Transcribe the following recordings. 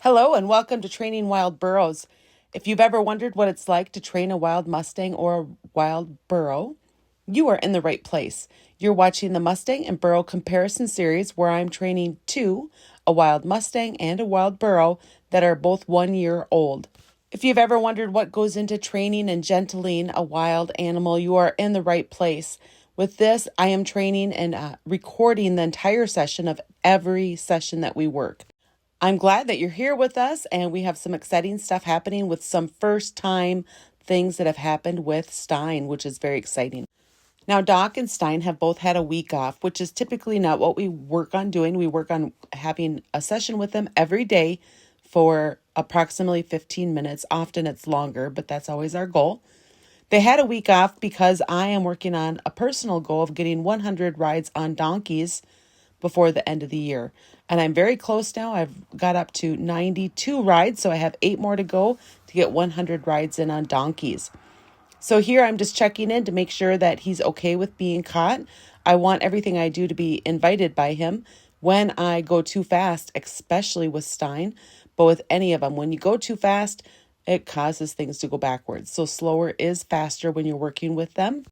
Hello and welcome to Training Wild Burros. If you've ever wondered what it's like to train a wild Mustang or a wild burro, you are in the right place. You're watching the Mustang and Burro comparison series where I'm training two, a wild Mustang and a wild burro that are both 1 year old. If you've ever wondered what goes into training and gentling a wild animal, you are in the right place. With this, I am training and recording the entire session of every session that we work. I'm glad that you're here with us, and we have some exciting stuff happening with some first-time things that have happened with Stein, which is very exciting. Now, Doc and Stein have both had a week off, which is typically not what we work on doing. We work on having a session with them every day for approximately 15 minutes. Often it's longer, but that's always our goal. They had a week off because I am working on a personal goal of getting 100 rides on donkeys before the end of the year. And I'm very close now. I've got up to 92 rides, so I have 8 more to go to get 100 rides in on donkeys. So here I'm just checking in to make sure that he's okay with being caught. I want everything I do to be invited by him. When I go too fast, especially with Stein, but with any of them, when you go too fast, it causes things to go backwards. So slower is faster when you're working with them.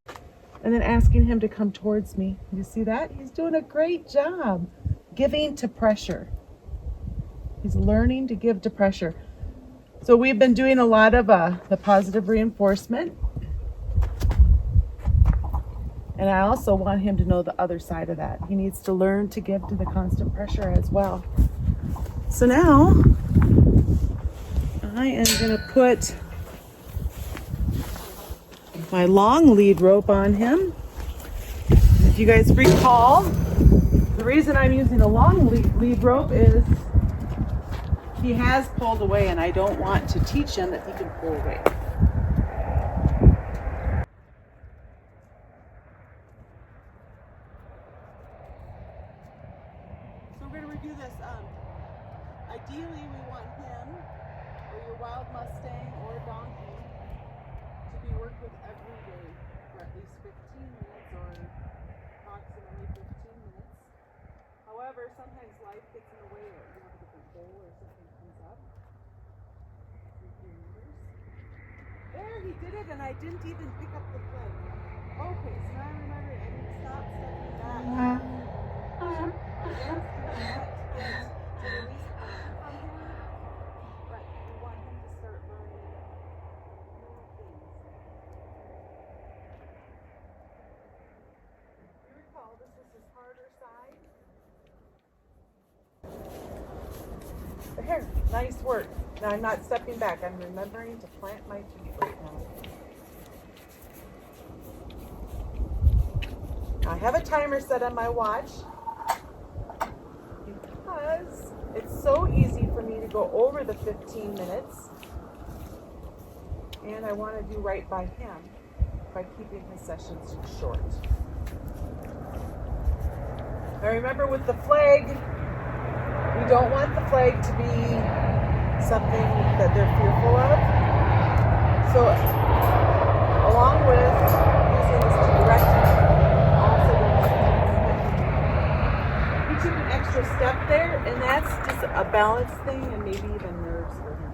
And then asking him to come towards me. You see that? He's doing a great job giving to pressure. He's learning to give to pressure. So we've been doing a lot of the positive reinforcement. And I also want him to know the other side of that. He needs to learn to give to the constant pressure as well. So now I am going to put my long lead rope on him. If you guys recall, the reason I'm using a long lead rope is he has pulled away, and I don't want to teach him that he can pull away. So we're going to review this. Ideally, we want him, or your wild Mustang or donkey, to be worked with every day for at least 15 minutes or approximately 15 minutes. However, sometimes life gets in the way, or you have a different goal or something comes up. There, he did it, and I didn't even pick up the flag. Okay, so now I remember I need to stop stepping back. But we want him to start learning new things. You recall, this was his harder side. There, nice work. Now I'm not stepping back. I'm remembering to plant my feet right now. I have a timer set on my watch because it's so easy for me to go over the 15 minutes, and I want to do right by him by keeping his sessions short. Now remember, with the flag, we don't want the flag to be something that they're fearful of. So along with using this to direct him, also he took an extra step there, and that's just a balance thing and maybe even nerves for him.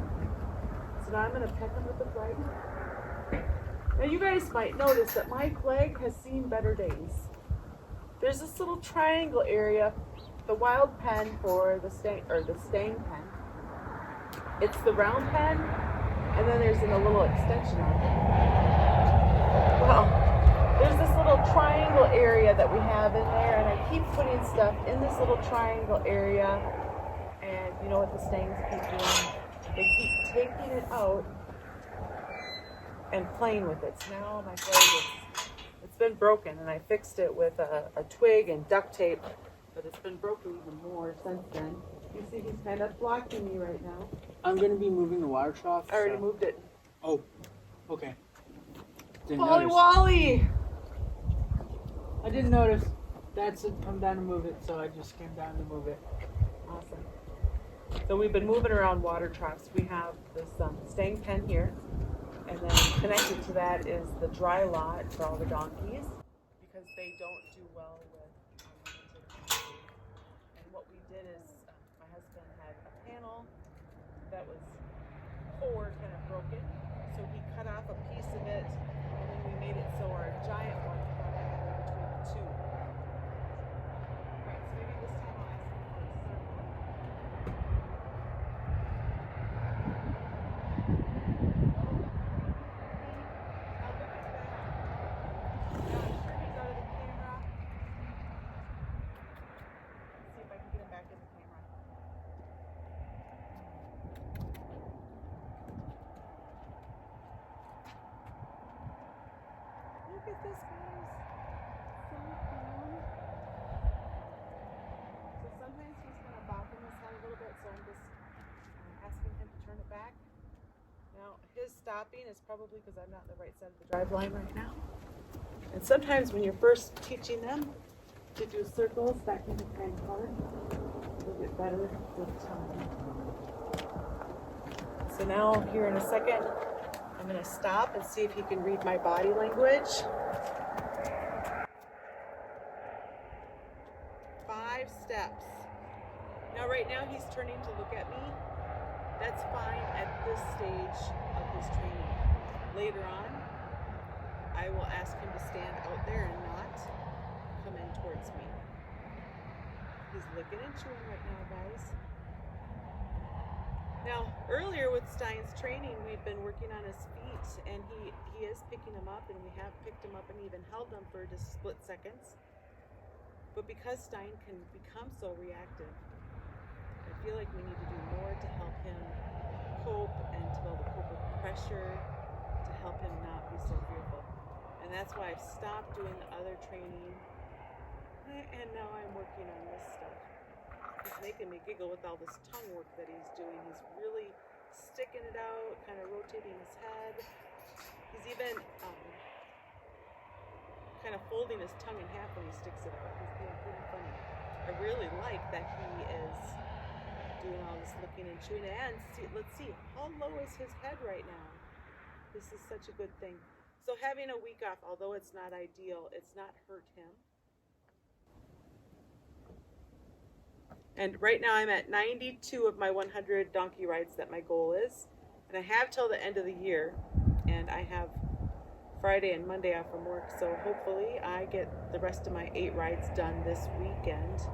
So now I'm going to peck him with the flag. Now you guys might notice that my flag has seen better days. There's this little triangle area, the wild pen for the stang pen. It's the round pen, and then there's a little extension on it. Well, there's this little triangle area that we have in there, and I keep putting stuff in this little triangle area, and you know what the stangs keep doing? They keep taking it out and playing with it. So now my flag it's been broken, and I fixed it with a twig and duct tape, but it's been broken even more since then. You see he's kind of blocking me right now. I'm going to be moving the water trough. I already moved it. Oh, okay. Holy Wally! I didn't notice. That's it. Come down to move it, so I just came down to move it. Awesome. So we've been moving around water troughs. We have this stang pen here, and then connected to that is the dry lot for all the donkeys, because they don't do well with unlimited food. And what we did is my husband had a panel that was core kind of broken. So he cut off a piece of it, and then we made it so our giant one could go between the two. Right, so maybe this time I'll ask him for a circle. Now look at that. Now I'm sure he's out of the camera. Let's see if I can get him back in the camera. Look at this, guys. So cool. So sometimes he's kind of bopping his head a little bit, so I'm just asking him to turn it back. Now, his stopping is probably because I'm not in the right side of the drive line right now. And sometimes when you're first teaching them to do circles, that can be kind of hard. They'll get better with time. So now, here in a second, I'm going to stop and see if he can read my body language. 5 steps. Now right now he's turning to look at me. That's fine at this stage of his training. Later on, I will ask him to stand out there and not come in towards me. He's licking and chewing right now, guys. Now, earlier with Stein's training, we've been working on his feet, and he is picking them up, and we have picked him up and even held them for just split seconds. But because Stein can become so reactive, I feel like we need to do more to help him cope and to be able to cope with pressure, to help him not be so fearful. And that's why I've stopped doing the other training, and now I'm working on this stuff. He's making me giggle with all this tongue work that he's doing. He's really sticking it out, kind of rotating his head. He's even kind of folding his tongue in half when he sticks it out. He's being pretty funny. I really like that he is doing all this licking and chewing. And let's see, how low is his head right now? This is such a good thing. So having a week off, although it's not ideal, it's not hurt him. And right now I'm at 92 of my 100 donkey rides that my goal is. And I have till the end of the year. And I have Friday and Monday off from work. So hopefully I get the rest of my 8 rides done this weekend.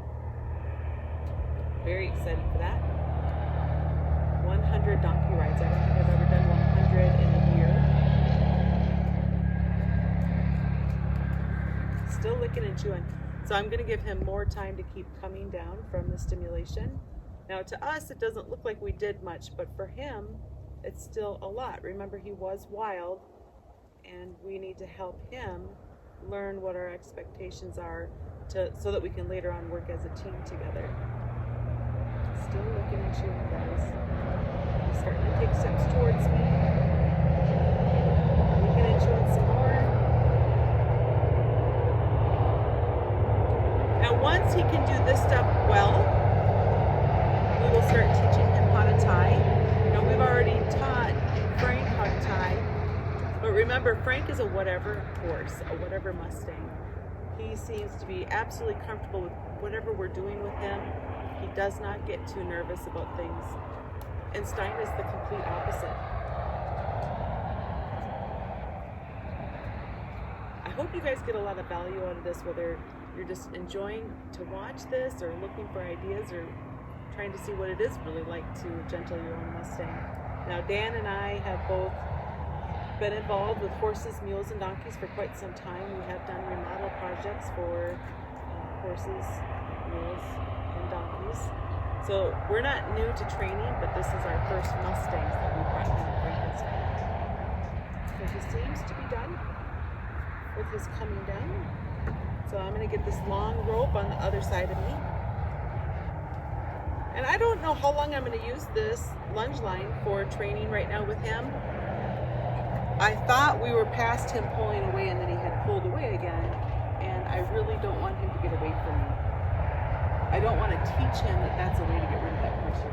Very excited for that. 100 donkey rides. I don't think I've ever done 100 in a year. Still licking and chewing. So I'm going to give him more time to keep coming down from the stimulation. Now to us, it doesn't look like we did much, but for him, it's still a lot. Remember, he was wild, and we need to help him learn what our expectations are so that we can later on work as a team together. Still looking at you guys. He's starting to take steps towards me. Looking at you some more. Now once he can do this stuff well, we will start teaching him how to tie. Now we've already taught Frank how to tie, but remember, Frank is a whatever horse, a whatever Mustang. He seems to be absolutely comfortable with whatever we're doing with him. He does not get too nervous about things. And Stein is the complete opposite. I hope you guys get a lot of value out of this, whether you're just enjoying to watch this or looking for ideas or trying to see what it is really like to gentle your own Mustang. Now, Dan and I have both been involved with horses, mules, and donkeys for quite some time. We have done remodel projects for horses, mules, and donkeys. So we're not new to training, but this is our first Mustangs that we brought in at Frankenstein. So he seems to be done with his coming down. So I'm going to get this long rope on the other side of me. And I don't know how long I'm going to use this lunge line for training right now with him. I thought we were past him pulling away, and then he had pulled away again. And I really don't want him to get away from me. I don't want to teach him that that's a way to get rid of that pressure.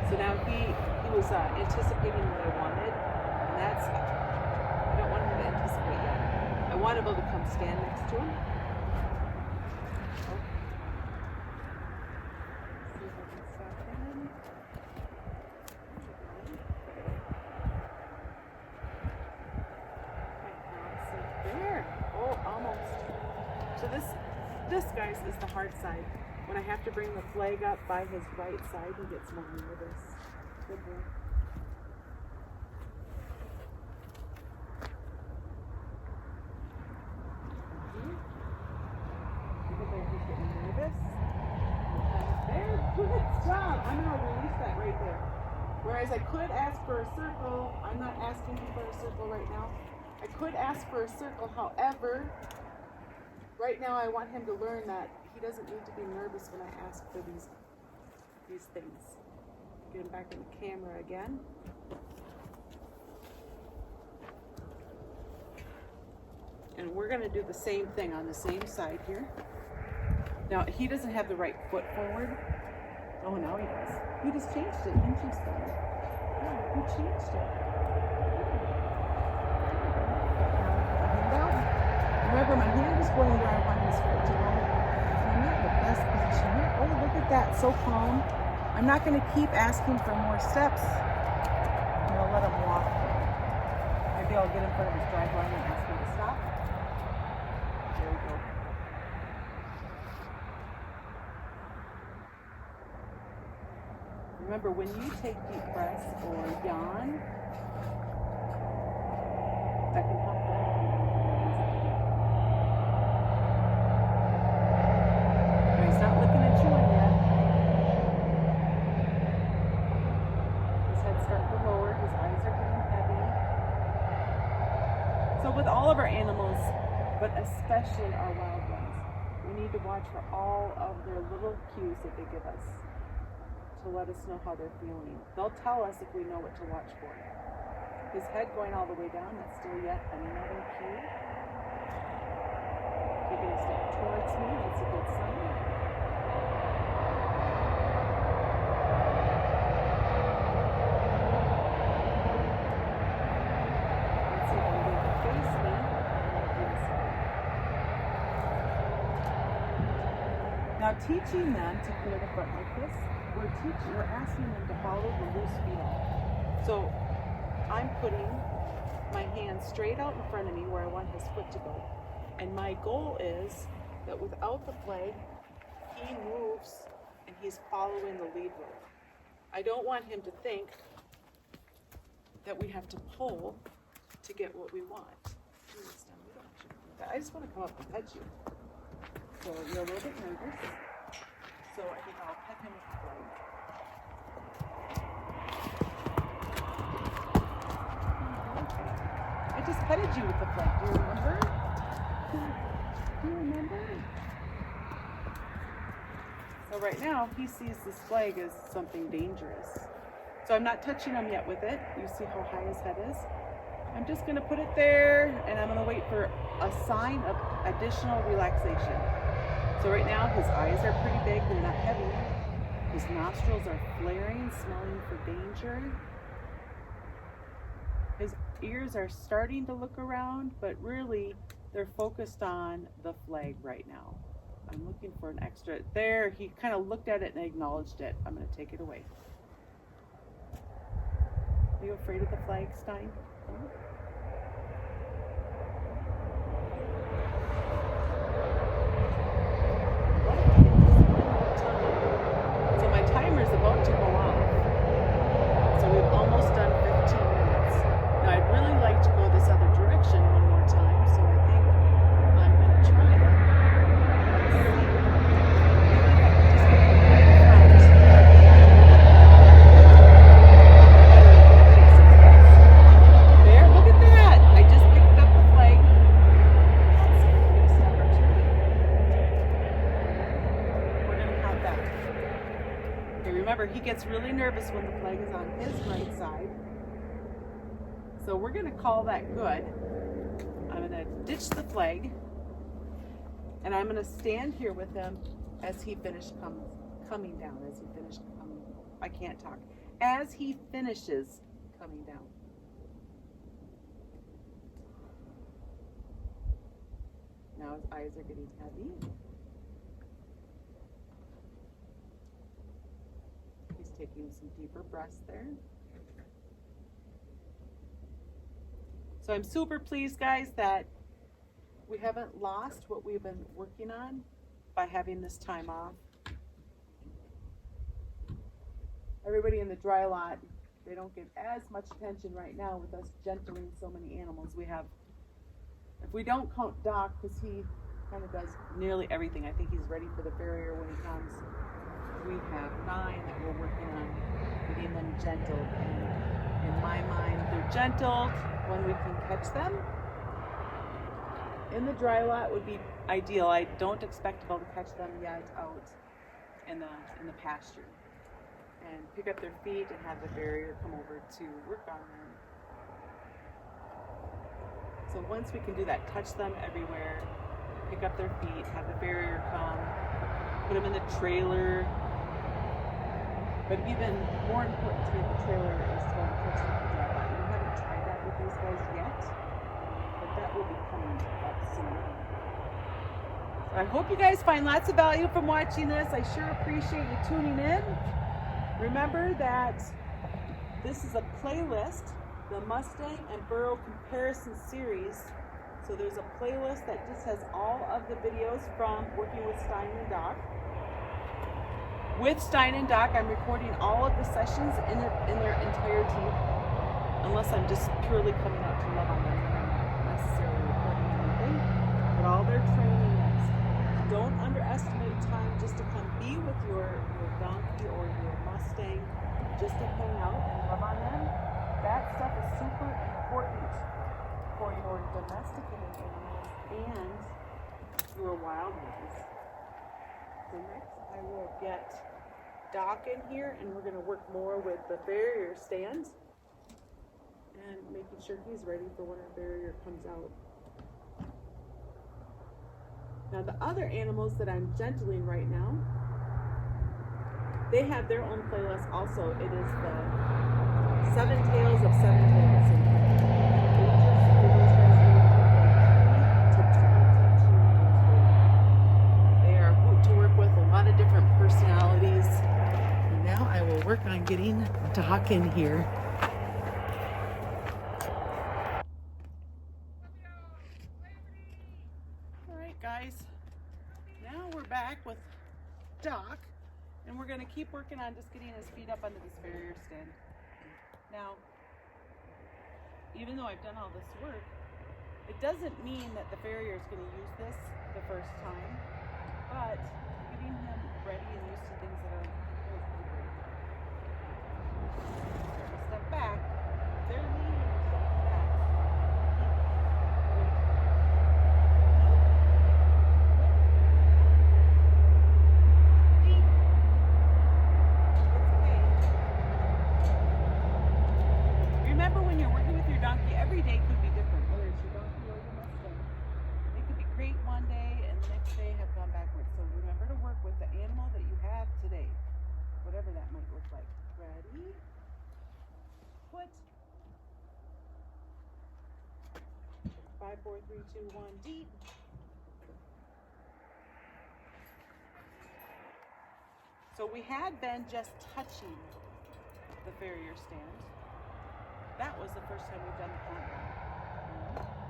So now he was anticipating what I wanted, and I don't want him to anticipate yet. I want to be able to come stand next to him. See if I can stop him. This, guys, is the hard side. When I have to bring the flag up by his right side, he gets more nervous. Good boy. He's getting nervous. There, good job. I'm going to release that right there. Whereas I could ask for a circle, I'm not asking him for a circle right now. I could ask for a circle, however, right now I want him to learn that he doesn't need to be nervous when I ask for these things. Get him back in the camera again. And we're going to do the same thing on the same side here. Now, he doesn't have the right foot forward. Oh, now he does. You just changed it, didn't you, son? Yeah, you changed it. Remember, my hand is going where I want his foot to go. And I'm not in the best position here. Oh, look at that. So calm. I'm not going to keep asking for more steps. I'm going to let him walk. Maybe I'll get in front of his drive line and ask him to stop. There we go. Remember, when you take deep breaths or yawn, that can help that. He's not looking at you yet. His head's starting to lower. His eyes are getting heavy. So with all of our animals, but especially our wild ones, we need to watch for all of their little cues that they give us to let us know how they're feeling. They'll tell us if we know what to watch for. His head going all the way down, that's still yet another cue. Taking a step towards me, that's a good sign. Let's see if I'm going to face me. Now teaching them to clear the front like this, we're asking them to follow the loose feel. So I'm putting my hand straight out in front of me where I want his foot to go. And my goal is that without the flag, he moves and he's following the lead rope. I don't want him to think that we have to pull to get what we want. I just want to come up and pet you. So you're a little bit nervous. So I think I'll pet him with the flag. I just petted you with the flag. Do you remember? Do you remember? So right now, he sees this flag as something dangerous. So I'm not touching him yet with it. You see how high his head is? I'm just going to put it there, and I'm going to wait for a sign of additional relaxation. So right now, his eyes are pretty big. They're not heavy. His nostrils are flaring, smelling for danger. His ears are starting to look around, but really, they're focused on the flag right now. I'm looking for an extra. There, he kind of looked at it and acknowledged it. I'm going to take it away. Are you afraid of the flag, Stein? So my timer is about to go off. So we've almost done 15 minutes. Now I'd really like to go this other direction one more time, so I think I'm going to try it. There, look at that! I just picked up the flag. We're going to count that. Okay, remember, he gets really nervous when the flag is on his right side. So we're going to call that good. I'm going to ditch the flag, and I'm going to stand here with him as he finishes coming down. As he finishes coming, I can't talk. As he finishes coming down. Now his eyes are getting heavy. He's taking some deeper breaths there. So I'm super pleased, guys, that we haven't lost what we've been working on. by having this time off. Everybody in the dry lot, they don't get as much attention right now with us gentling so many animals. We have, if we don't count Doc, because he kind of does nearly everything. I think he's ready for the farrier when he comes. We have 9 that we're working on getting them gentled. And in my mind, they're gentled when we can catch them. In the dry lot would be ideal. I don't expect to be able to catch them yet out in the pasture and pick up their feet and have the farrier come over to work on them. So once we can do that, touch them everywhere, pick up their feet, have the farrier come, put them in the trailer. But even more important to me, the trailer is to catch them in the dry lot. We haven't tried that with these guys yet, but that will be coming up soon. So I hope you guys find lots of value from watching this. I sure appreciate you tuning in. Remember that this is a playlist, the Mustang and Burro comparison series. So there's a playlist that just has all of the videos from working with Stein and Doc. With Stein and Doc, I'm recording all of the sessions in their entirety, unless I'm just purely coming out to love on them and I'm not necessarily recording anything. But all their training is. Don't underestimate time just to come be with your donkey or your Mustang, just to hang out and love on them. That stuff is super important for your domesticated animals and your wild ones. So next I will get Doc in here and we're going to work more with the farrier stand and making sure he's ready for when our farrier comes out. Now the other animals that I'm gentling right now, they have their own playlist also. It is the 7 Tales of 7 Tails. And they are to work with a lot of different personalities. And now I will work on getting Doc in here. Guys, now we're back with Doc and we're going to keep working on just getting his feet up under this farrier stand. Now, even though I've done all this work, it doesn't mean that the farrier is going to use this the first time, but getting him ready and used to things that are great. Step back, they're leaning. Whatever that might look like. Ready? Put. 5, 4, 3, 2, 1, deep. So we had been just touching the farrier stand. That was the first time we've done the countdown.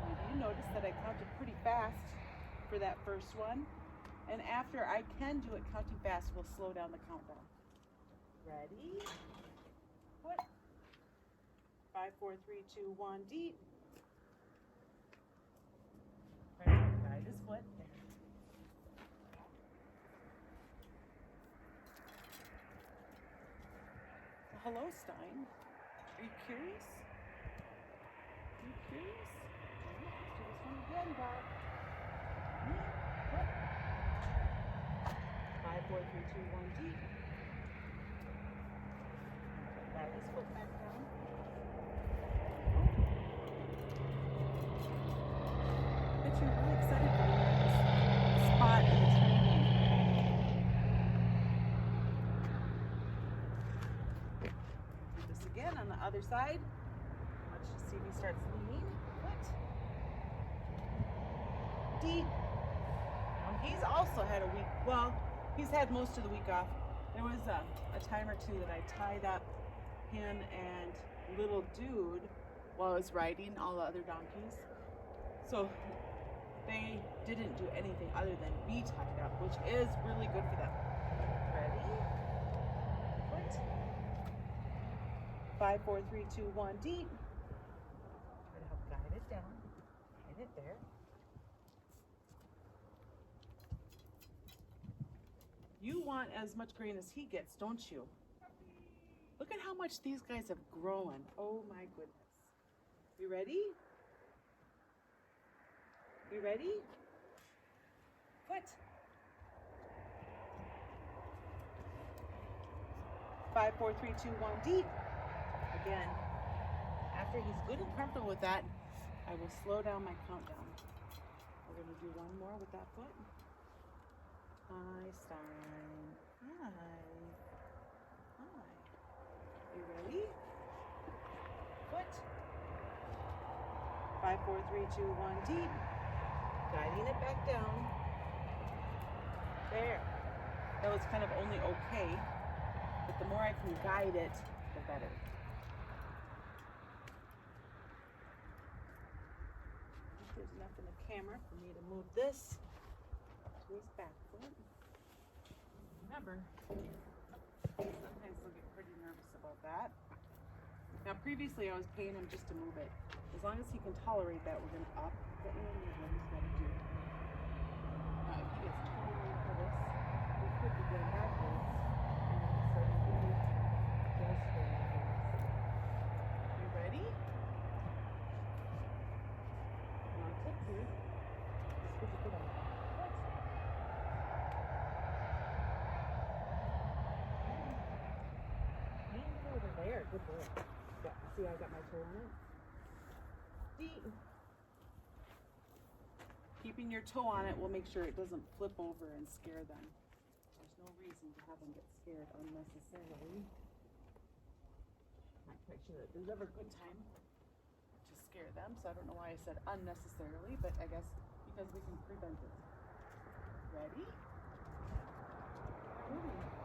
Maybe you noticed that I counted pretty fast for that first one. And after I can do it counting fast, we'll slow down the countdown. Ready? Put. 5, 4, 3, 2, 1, deep. Ready? Guide his foot. Hello, Stein. Are you curious? Are you curious? Let's do this one again, Bob. Put. 5, 4, 3, 2, 1, deep. Guide his foot back down. I bet you're really excited for this spot in the training. Do this again on the other side. Let's just see if he starts leaning. Foot. D. Now he's also had a week, well, he's had most of the week off. There was a time or two that I tied up him and little dude while I was riding all the other donkeys. So they didn't do anything other than be tied up, which is really good for them. Ready? Foot. 5, 4, 3, 2, 1, deep. Try to help guide it down. Guide it there. You want as much grain as he gets, don't you? Look at how much these guys have grown. Oh my goodness. You ready? You ready? Foot. 5, 4, 3, 2, 1, deep. Again, after he's good and comfortable with that, I will slow down my countdown. We're going to do one more with that foot. Hi, Stein. Hi. Hi. You ready? Foot. 5, 4, 3, 2, 1, deep. Guiding it back down. There. That was kind of only okay, but the more I can guide it, the better. There's enough in the camera for me to move this to his back foot. Remember, sometimes they'll get pretty nervous about that. Now previously I was paying him just to move it. As long as he can tolerate that, we're going to up the end of what he's got to do. Now if he gets totally for this, we could be going backwards. So he's going to just go backwards. You ready? Now tip here. Just put your foot on the foot. Hang it over there. Good boy. Yeah, see I got my toe on it? Deep. Keeping your toe on it will make sure it doesn't flip over and scare them. There's no reason to have them get scared unnecessarily. Not quite sure that there's ever a good time to scare them, so I don't know why I said unnecessarily, but I guess because we can prevent it. Ready? Come on.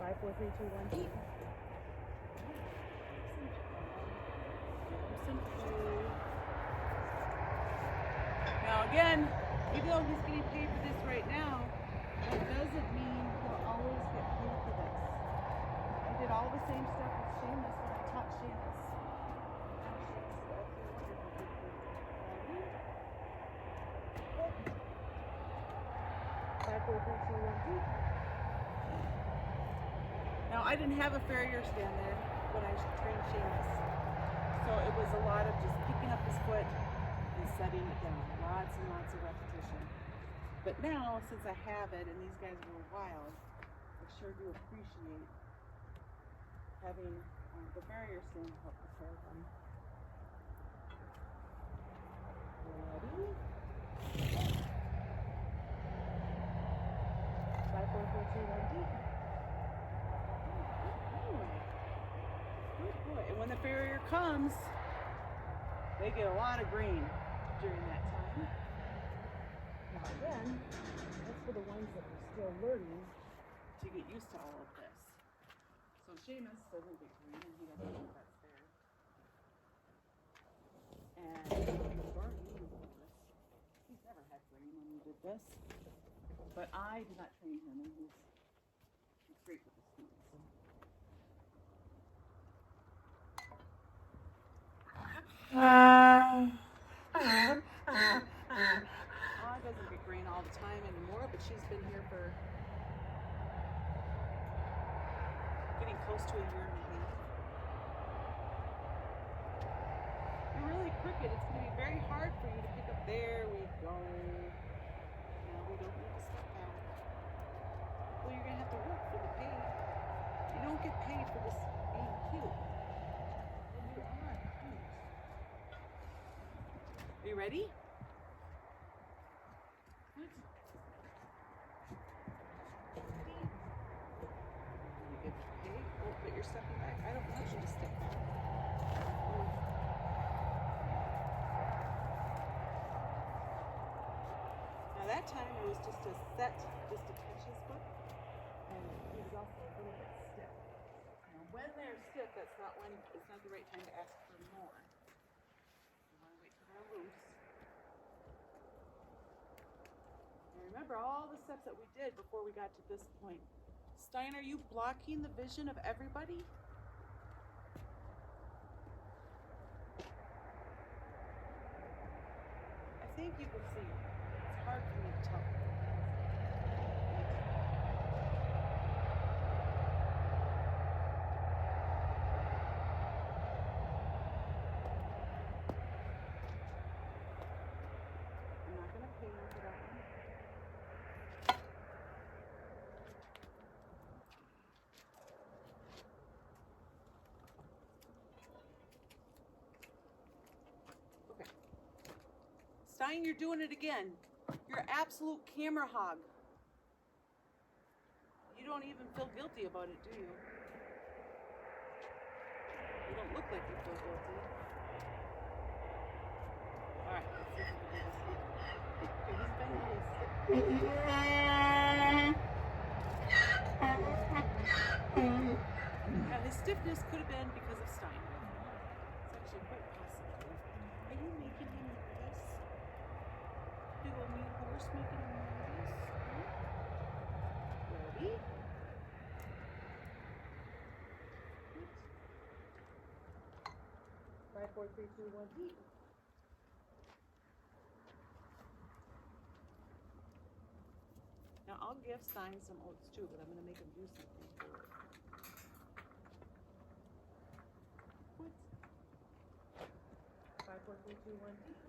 5, 4, 3, 2, 1, deep. Now again, even though he's getting paid for this right now, that doesn't mean he'll always get paid for this. I did all the same stuff with Seamus when I taught Seamus. Five, 4, 3, 2, 1, deep. Now, I didn't have a farrier stand there when I trained Seamus, so it was a lot of just picking up his foot and setting it down. Lots and lots of repetition. But now, since I have it and these guys were wild, I sure do appreciate having the farrier stand help prepare them. Ready? 5, 4, 3, 2, 1, deep. Good boy. And when the farrier comes, they get a lot of grain during that time. Now again, that's for the ones that are still learning to get used to all of this. So Seamus doesn't get grain and he doesn't know that's there. And Stormy, he's never had grain when we did this. But I did not train him and he's great with the students. Aw doesn't get grain all the time anymore, but she's been here for getting close to a year and a half. You're really crooked. It's going to be very hard for you to pick up. There we go. Now we don't need to step out. Well, you're going to have to work for the pay. You don't get paid for this being cute. And you are cute. Are you ready? Good. You get paid. Oh, but you're stepping back. I don't want you to step back. Now that time it was just a set, just to touch his foot. And he was also a little bit stiff. Now, when they're stiff, it's not the right time to ask for more. You want to wait till they're loose. And remember all the steps that we did before we got to this point. Stein, are you blocking the vision of everybody? I think you can see. It's hard for me to tell. I'm not going to pay you for that one. Okay. Stein, you're doing it again. You're an absolute camera hog. You don't even feel guilty about it, do you? You don't look like you feel guilty. All right, let's see if we can do this one. Okay, he's bending his. Now, his stiffness could have been because of Stein. It's actually quite possible. Are you making him nervous? Big old mean horse making him nervous? Ready? Good. 5, 4, 3, 2, 1, eat. Now I'll give Stein some oats too, but I'm going to make him do something for it. What? 5, 4, 3, 2, 1, eat.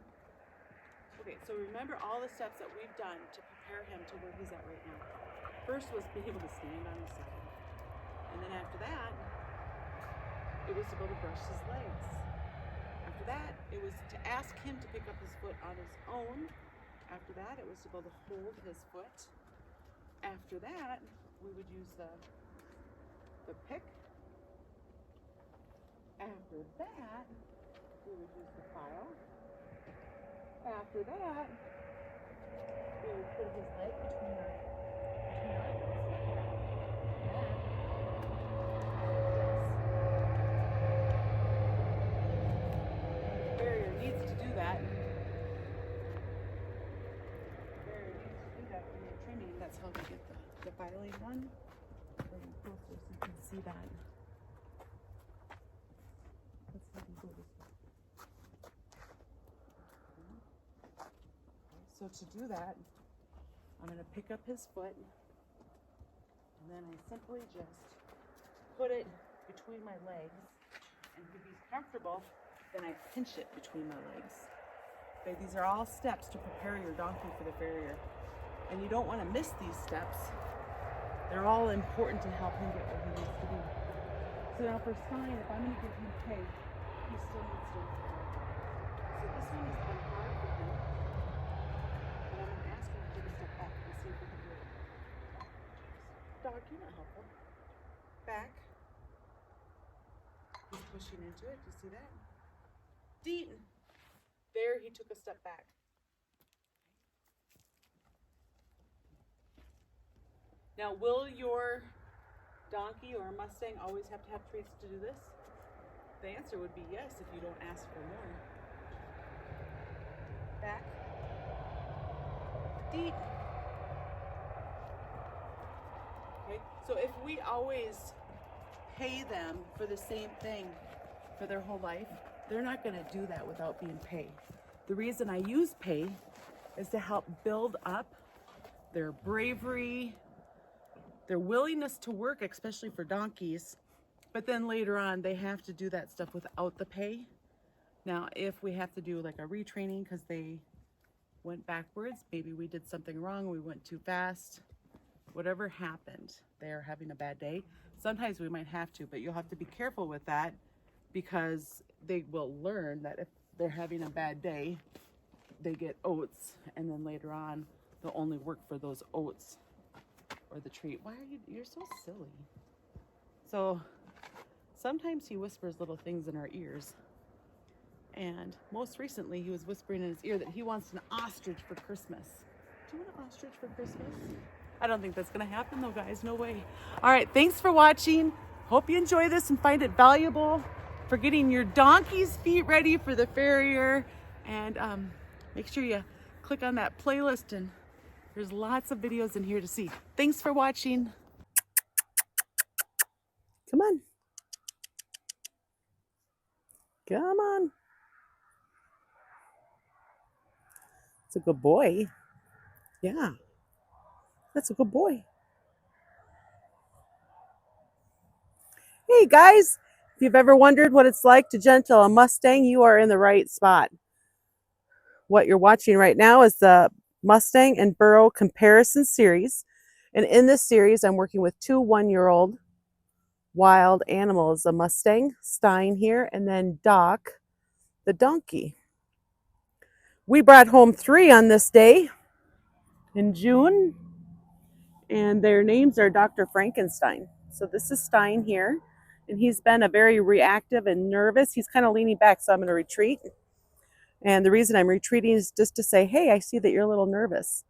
Okay, so remember all the steps that we've done to prepare him to where he's at right now. First was being able to stand on his side. And then after that, it was to be able to brush his legs. After that, it was to ask him to pick up his foot on his own. After that, it was to be able to hold his foot. After that, we would use the pick. After that, we would use the file. After that, we would put his leg between our legs. The farrier needs to do that. The farrier needs to do that when you're trimming. That's how we get the filing done. Bring it closer so you can see that. Let's have him go this way. So to do that, I'm going to pick up his foot, and then I simply just put it between my legs, and if he's comfortable, then I pinch it between my legs. Okay, these are all steps to prepare your donkey for the farrier, and you don't want to miss these steps. They're all important to help him get where he needs to be. So now for Stein, if I'm going to give him pay, he still needs to. So this one is on hard for him. And I'm going to ask him to take a step back and see if we can do it. Dog, you're not helpful. Back. He's pushing into it. Do you see that? Deaton. There, he took a step back. Now, will your donkey or Mustang always have to have treats to do this? The answer would be yes if you don't ask for more. Back. Deep. Okay, so if we always pay them for the same thing for their whole life, they're not going to do that without being paid. The reason I use pay is to help build up their bravery, their willingness to work, especially for donkeys. But then later on, they have to do that stuff without the pay. Now, if we have to do like a retraining because they went backwards, maybe we did something wrong, we went too fast, whatever happened, they're having a bad day. Sometimes we might have to, but you'll have to be careful with that because they will learn that if they're having a bad day, they get oats, and then later on, they'll only work for those oats or the treat. Why are you're so silly. So sometimes he whispers little things in our ears. And most recently, he was whispering in his ear that he wants an ostrich for Christmas. Do you want an ostrich for Christmas? I don't think that's going to happen though, guys. No way. All right. Thanks for watching. Hope you enjoy this and find it valuable for getting your donkey's feet ready for the farrier. And make sure you click on that playlist, and there's lots of videos in here to see. Thanks for watching. Come on. Come on. It's a good boy. Yeah, that's a good boy. Hey guys, if you've ever wondered what it's like to gentle a Mustang, you are in the right spot. What you're watching right now is the Mustang and Burro comparison series. And in this series, I'm working with two 1-year-old wild animals, a Mustang, Stein here, and then Doc, the donkey. We brought home 3 on this day in June, and their names are Dr. Frankenstein. So this is Stein here, and he's been a very reactive and nervous. He's kind of leaning back, so I'm going to retreat. And the reason I'm retreating is just to say, hey, I see that you're a little nervous.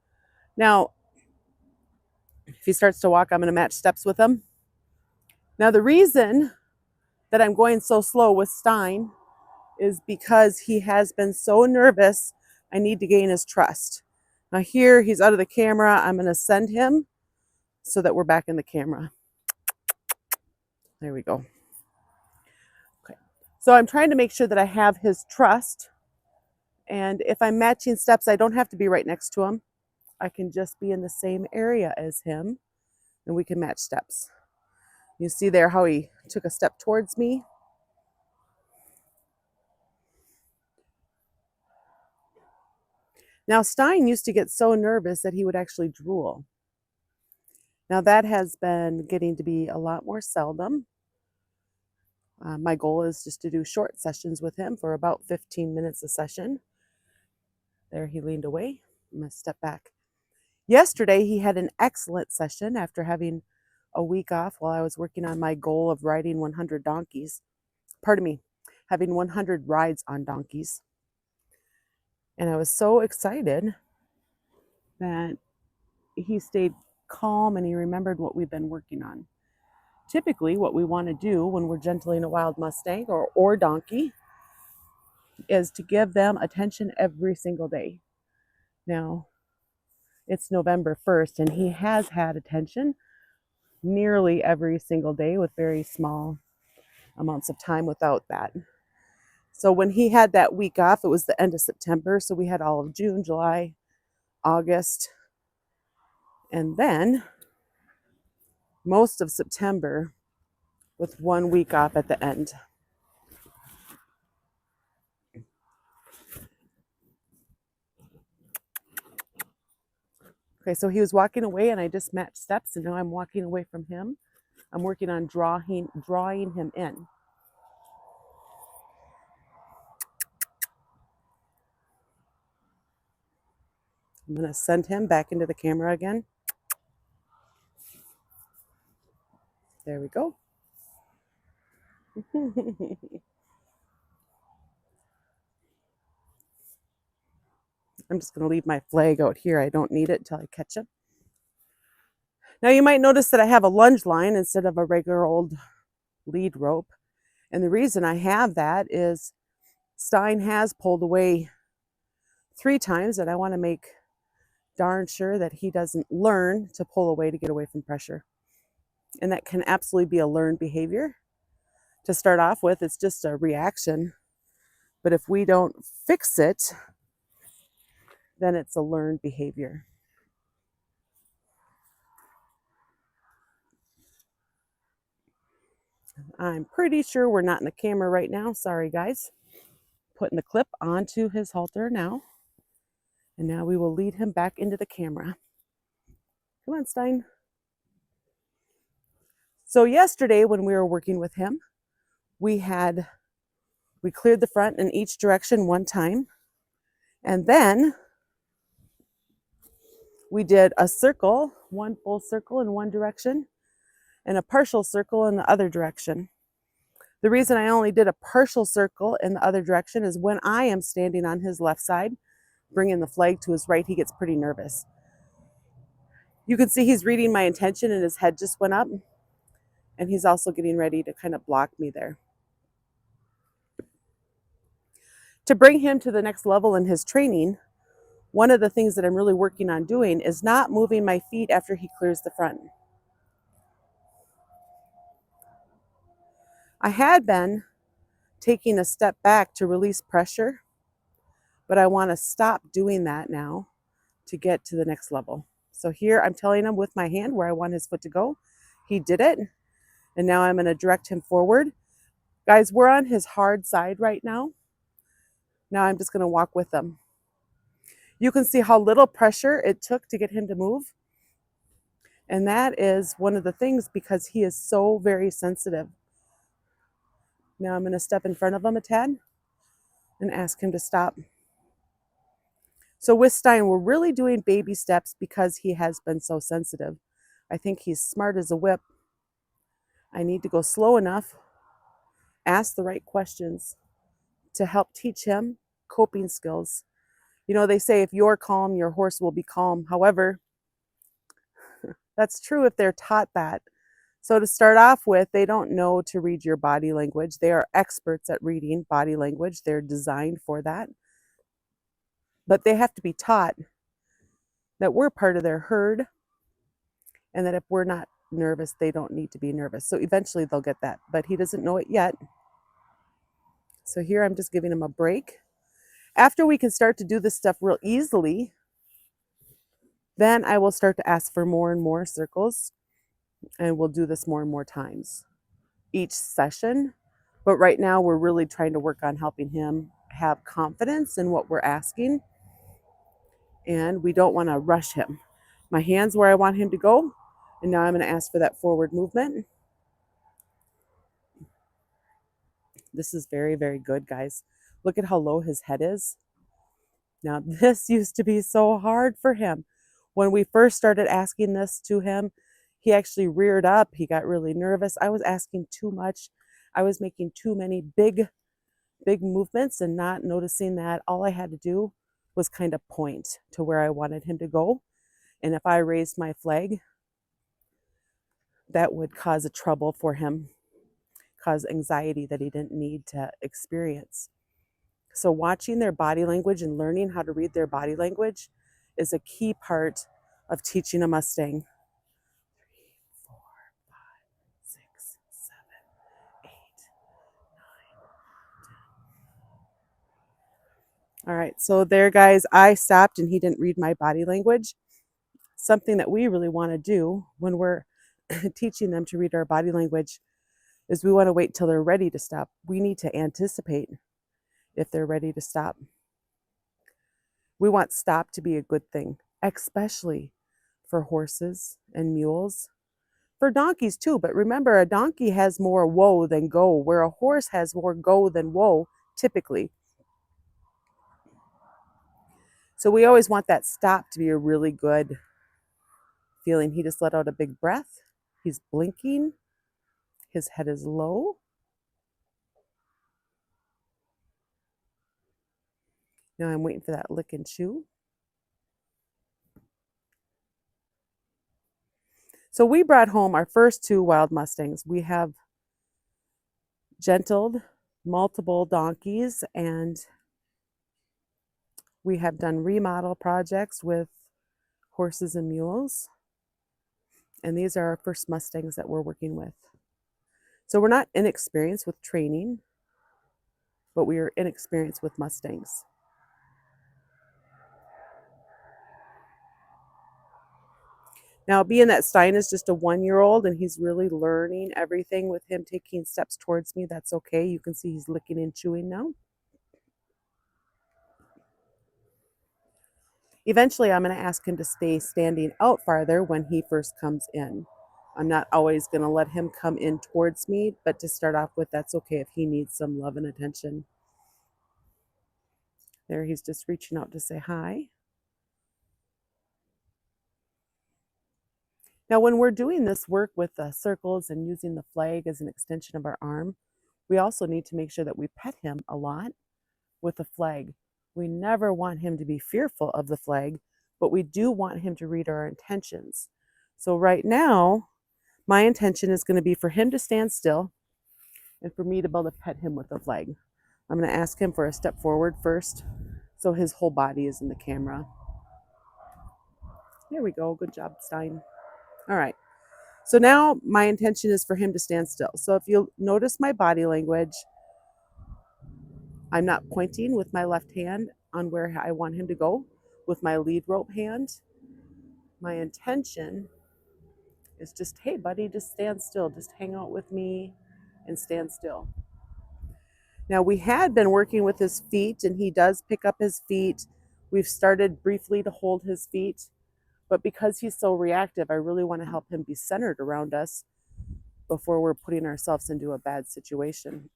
Now, if he starts to walk, I'm going to match steps with him. Now, the reason that I'm going so slow with Stein is because he has been so nervous. I need to gain his trust. Now here, he's out of the camera. I'm going to send him so that we're back in the camera. There we go. Okay. So I'm trying to make sure that I have his trust. And if I'm matching steps, I don't have to be right next to him. I can just be in the same area as him, and we can match steps. You see there how he took a step towards me. Now, Stein used to get so nervous that he would actually drool. Now, that has been getting to be a lot more seldom. My goal is just to do short sessions with him for about 15 minutes a session. There, he leaned away. I'm going to step back. Yesterday, he had an excellent session after having a week off while I was working on my goal of riding 100 donkeys. Pardon me, having 100 rides on donkeys. And I was so excited that he stayed calm and he remembered what we've been working on. Typically, what we want to do when we're gentling a wild Mustang or donkey is to give them attention every single day. Now, it's November 1st, and he has had attention nearly every single day with very small amounts of time without that. So when he had that week off, it was the end of September. So we had all of June, July, August, and then most of September with 1 week off at the end. Okay, so he was walking away and I just matched steps, and now I'm walking away from him. I'm working on drawing him in. I'm going to send him back into the camera again. There we go. I'm just going to leave my flag out here. I don't need it until I catch him. Now you might notice that I have a lunge line instead of a regular old lead rope. And the reason I have that is Stein has pulled away 3 times, and I want to make darn sure that he doesn't learn to pull away to get away from pressure. And that can absolutely be a learned behavior. To start off with, it's just a reaction. But if we don't fix it, then it's a learned behavior. I'm pretty sure we're not in the camera right now. Sorry, guys. Putting the clip onto his halter now. And now we will lead him back into the camera. Come on, Stein. So yesterday when we were working with him, we cleared the front in each direction 1 time. And then we did a circle, 1 full circle in 1 direction, and a partial circle in the other direction. The reason I only did a partial circle in the other direction is when I am standing on his left side, bringing the flag to his right, he gets pretty nervous. You can see he's reading my intention and his head just went up. And he's also getting ready to kind of block me there. To bring him to the next level in his training, one of the things that I'm really working on doing is not moving my feet after he clears the front. I had been taking a step back to release pressure, but I want to stop doing that now to get to the next level. So here I'm telling him with my hand where I want his foot to go. He did it. And now I'm going to direct him forward. Guys, we're on his hard side right now. Now I'm just going to walk with him. You can see how little pressure it took to get him to move. And that is one of the things because he is so very sensitive. Now I'm going to step in front of him a tad and ask him to stop. So with Stein, we're really doing baby steps because he has been so sensitive. I think he's smart as a whip. I need to go slow enough, ask the right questions to help teach him coping skills. You know, they say if you're calm, your horse will be calm. However, that's true if they're taught that. So to start off with, they don't know to read your body language. They are experts at reading body language. They're designed for that. But they have to be taught that we're part of their herd and that if we're not nervous, they don't need to be nervous. So eventually they'll get that, but he doesn't know it yet. So here I'm just giving him a break. After we can start to do this stuff real easily, then I will start to ask for more and more circles, and we'll do this more and more times each session. But right now we're really trying to work on helping him have confidence in what we're asking, and we don't want to rush him. My hand's where I want him to go, and now I'm going to ask for that forward movement. This is very, very good, guys. Look at how low his head is. Now, this used to be so hard for him. When we first started asking this to him, he actually reared up. He got really nervous. I was asking too much. I was making too many big movements and not noticing that all I had to do was kind of point to where I wanted him to go. And if I raised my flag, that would cause a trouble for him, cause anxiety that he didn't need to experience. So watching their body language and learning how to read their body language is a key part of teaching a Mustang. 3, 4, 5, 6, 7, 8, 9, 10. All right, so there, guys, I stopped and he didn't read my body language. Something that we really want to do when we're teaching them to read our body language is we want to wait till they're ready to stop. We need to anticipate if they're ready to stop. We want stop to be a good thing, especially for horses and mules, for donkeys too. But remember, a donkey has more whoa than go, where a horse has more go than whoa, typically. So we always want that stop to be a really good feeling. He just let out a big breath. He's blinking. His head is low. Now I'm waiting for that lick and chew. So we brought home our first 2 wild Mustangs. We have gentled multiple donkeys, and we have done remodel projects with horses and mules. And these are our first Mustangs that we're working with. So we're not inexperienced with training, but we are inexperienced with Mustangs. Now, being that Stein is just a 1-year-old and he's really learning everything with him taking steps towards me, that's okay. You can see he's licking and chewing now. Eventually, I'm going to ask him to stay standing out farther when he first comes in. I'm not always going to let him come in towards me, but to start off with, that's okay if he needs some love and attention. There, he's just reaching out to say hi. Now, when we're doing this work with the circles and using the flag as an extension of our arm, we also need to make sure that we pet him a lot with the flag. We never want him to be fearful of the flag, but we do want him to read our intentions. So right now, my intention is going to be for him to stand still and for me to be able to pet him with the flag. I'm going to ask him for a step forward first so his whole body is in the camera. There we go. Good job, Stein. All right. So now my intention is for him to stand still. So if you'll notice my body language, I'm not pointing with my left hand on where I want him to go with my lead rope hand. My intention is just, hey, buddy, just stand still. Just hang out with me and stand still. Now, we had been working with his feet, and he does pick up his feet. We've started briefly to hold his feet, but because he's so reactive, I really want to help him be centered around us before we're putting ourselves into a bad situation,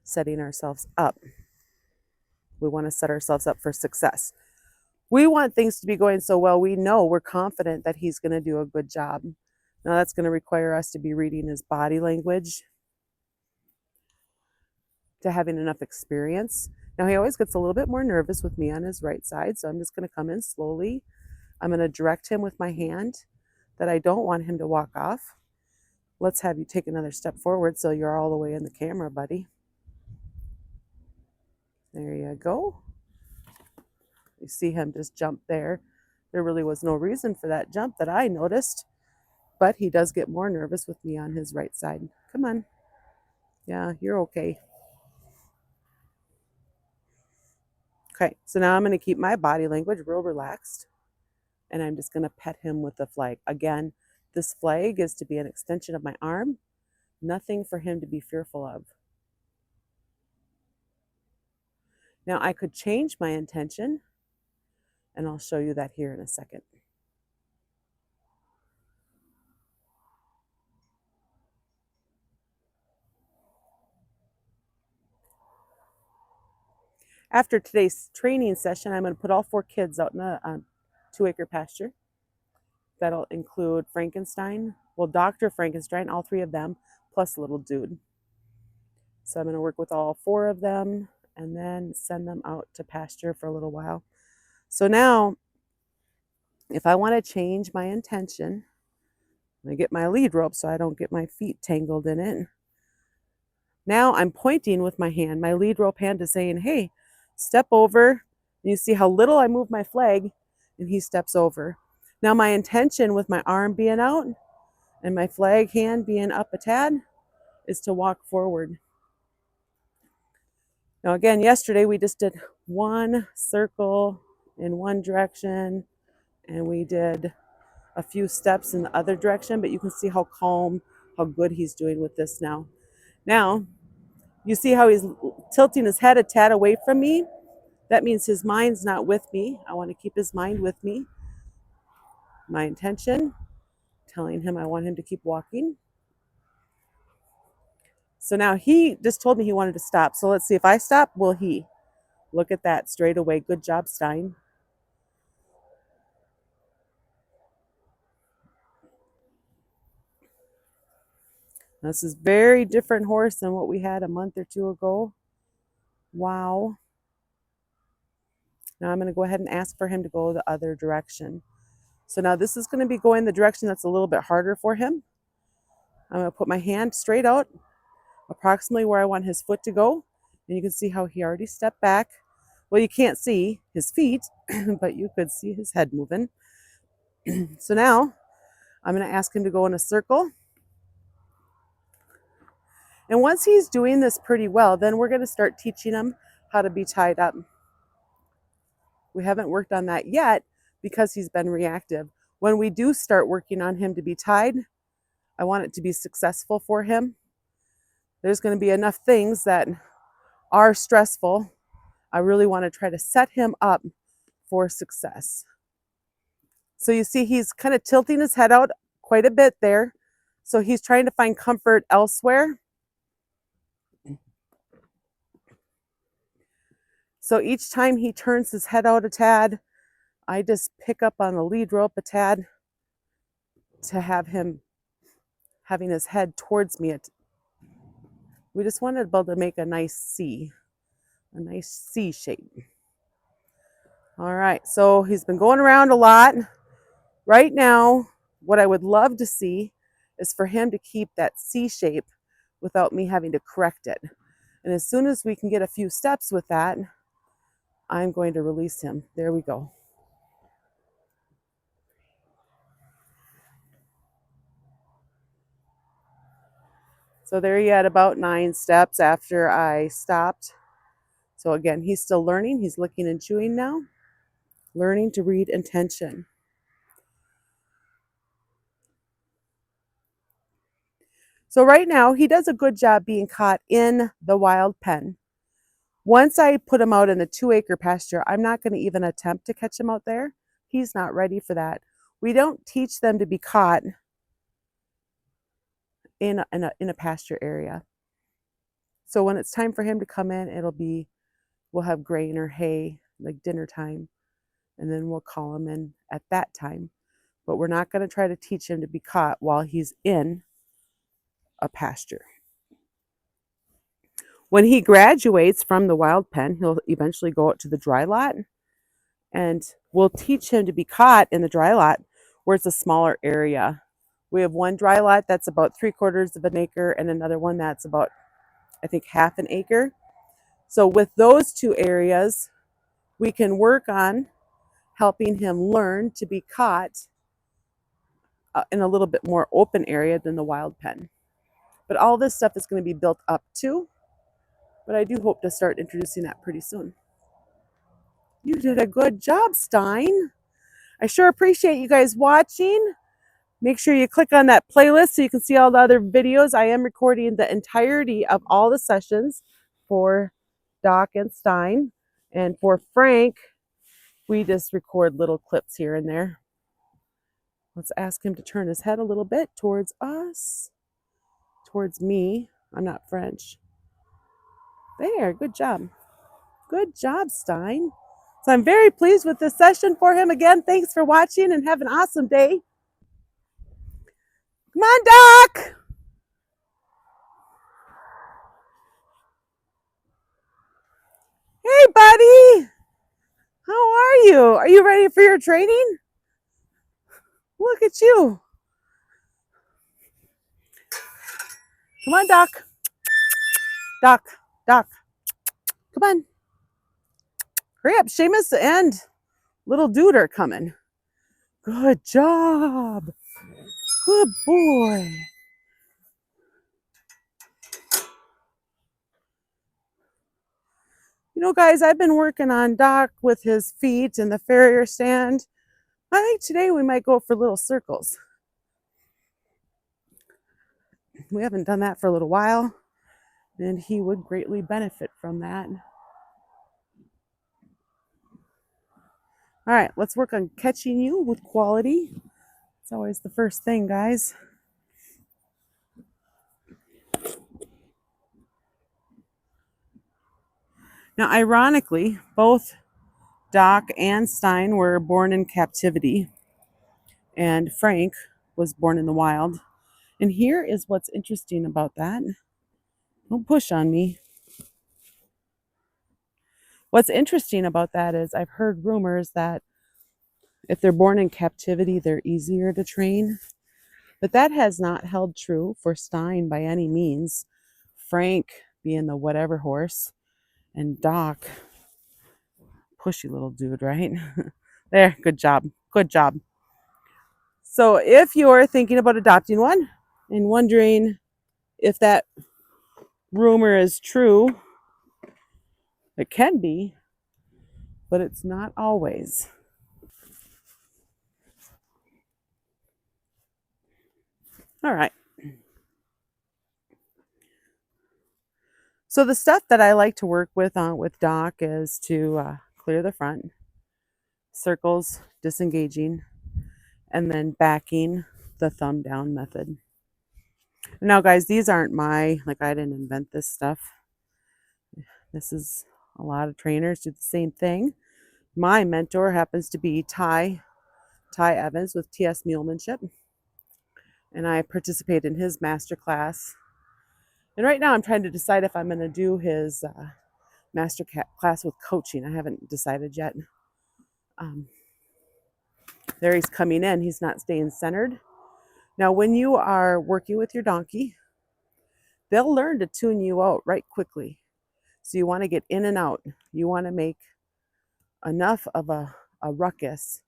setting ourselves up. We want to set ourselves up for success. We want things to be going so well, we're confident that he's going to do a good job. Now, that's going to require us to be reading his body language, to having enough experience. Now, he always gets a little bit more nervous with me on his right side, so I'm just going to come in slowly. I'm going to direct him with my hand that I don't want him to walk off. Let's have you take another step forward so you're all the way in the camera, buddy. There you go. You see him just jump there. There really was no reason for that jump that I noticed, but he does get more nervous with me on his right side. Come on. Yeah, you're okay. Okay, so now I'm going to keep my body language real relaxed, and I'm just going to pet him with the flag. Again, this flag is to be an extension of my arm, nothing for him to be fearful of. Now, I could change my intention, and I'll show you that here in a second. After today's training session, I'm going to put all 4 kids out in a 2-acre pasture. That'll include Frankenstein, Dr. Frankenstein, all 3 of them, plus little dude. So I'm going to work with all 4 of them and then send them out to pasture for a little while. So now, if I want to change my intention, I'm going to get my lead rope so I don't get my feet tangled in it. Now I'm pointing with my hand. My lead rope hand is saying, hey, step over. And you see how little I move my flag, and he steps over. Now my intention with my arm being out and my flag hand being up a tad is to walk forward. Now again, yesterday we just did 1 circle in one direction, and we did a few steps in the other direction, but you can see how calm, how good he's doing with this now. Now, you see how he's tilting his head a tad away from me? That means his mind's not with me. I want to keep his mind with me. My intention, telling him I want him to keep walking. So now he just told me he wanted to stop. So let's see, if I stop, will he? Look at that, straight away. Good job, Stein. This is very different horse than what we had a month or 2 ago. Wow. Now I'm going to go ahead and ask for him to go the other direction. So now this is going to be going the direction that's a little bit harder for him. I'm going to put my hand straight out, approximately where I want his foot to go. And you can see how he already stepped back. Well, you can't see his feet, but you could see his head moving. So now I'm going to ask him to go in a circle. And once he's doing this pretty well, then we're going to start teaching him how to be tied up. We haven't worked on that yet because he's been reactive. When we do start working on him to be tied, I want it to be successful for him. There's going to be enough things that are stressful. I really want to try to set him up for success. So you see he's kind of tilting his head out quite a bit there. So he's trying to find comfort elsewhere. So each time he turns his head out a tad, I just pick up on the lead rope a tad to have him having his head towards me. We just wanted to be able to make a nice C shape. All right, so he's been going around a lot. Right now, what I would love to see is for him to keep that C shape without me having to correct it. And as soon as we can get a few steps with that, I'm going to release him. There we go. So there he had about 9 steps after I stopped. So again, he's still learning. He's licking and chewing now, learning to read intention. So right now, he does a good job being caught in the wild pen. Once I put him out in the 2-acre pasture, I'm not going to even attempt to catch him out there. He's not ready for that. We don't teach them to be caught in a pasture area. So when it's time for him to come in, we'll have grain or hay, like dinner time, and then we'll call him in at that time. But we're not going to try to teach him to be caught while he's in a pasture. When he graduates from the wild pen, he'll eventually go out to the dry lot, and we'll teach him to be caught in the dry lot where it's a smaller area. We have one dry lot that's about 3/4 of an acre and another one that's about, I think, half an acre. So with those 2 areas, we can work on helping him learn to be caught in a little bit more open area than the wild pen. But all this stuff is going to be built up too. But I do hope to start introducing that pretty soon. You did a good job, Stein. I sure appreciate you guys watching. Make sure you click on that playlist so you can see all the other videos. I am recording the entirety of all the sessions for Doc and Stein. And for Frank, we just record little clips here and there. Let's ask him to turn his head a little bit towards us, towards me. I'm not French. There, good job. Good job, Stein. So I'm very pleased with this session for him. Again, thanks for watching and have an awesome day. Come on, Doc. Hey, buddy. How are you? Are you ready for your training? Look at you. Come on, Doc. Doc. Doc. Come on. Hurry up. Seamus and little dude are coming. Good job. Good boy. You know, guys, I've been working on Doc with his feet and the farrier stand. I think today we might go for little circles. We haven't done that for a little while, and he would greatly benefit from that. All right, let's work on catching you with quality. It's always the first thing, guys. Now, ironically, both Doc and Stein were born in captivity, and Frank was born in the wild. And here is what's interesting about that. Don't push on me. What's interesting about that is I've heard rumors that if they're born in captivity, they're easier to train. But that has not held true for Stein by any means. Frank being the whatever horse, and Doc, pushy little dude, right? There, good job. Good job. So if you're thinking about adopting one and wondering if that rumor is true, it can be, but it's not always. All right. So the stuff that I like to work with Doc is to clear the front, circles, disengaging, and then backing, the thumb down method. Now, guys, these aren't I didn't invent this stuff. This is a lot of trainers do the same thing. My mentor happens to be Ty Evans with TS Mulemanship, and I participate in his master class. And right now I'm trying to decide if I'm going to do his master class with coaching. I haven't decided yet. There he's coming in. He's not staying centered. Now, when you are working with your donkey, they'll learn to tune you out right quickly. So you want to get in and out. You want to make enough of a ruckus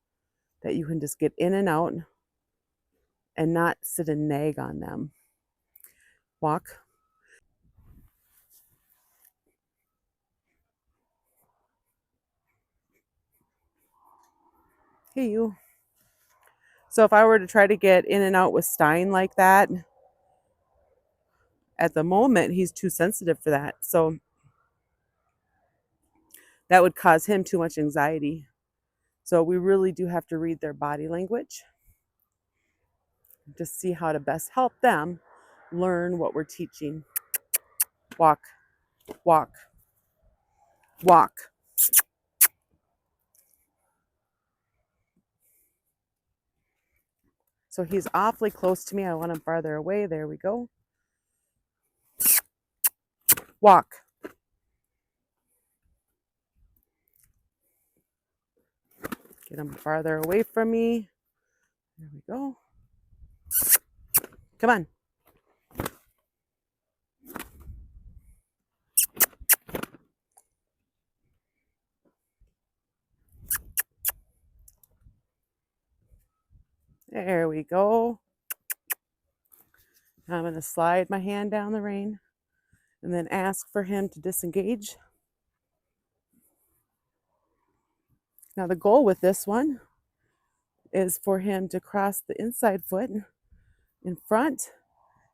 that you can just get in and out and not sit and nag on them. Walk. Hey, you. So if I were to try to get in and out with Stein like that, at the moment, he's too sensitive for that. So that would cause him too much anxiety. So we really do have to read their body language to see how to best help them learn what we're teaching. Walk, walk, walk. So he's awfully close to me. I want him farther away. There we go. Walk. Get him farther away from me. There we go. Come on. There we go. I'm going to slide my hand down the rein and then ask for him to disengage. Now the goal with this one is for him to cross the inside foot in front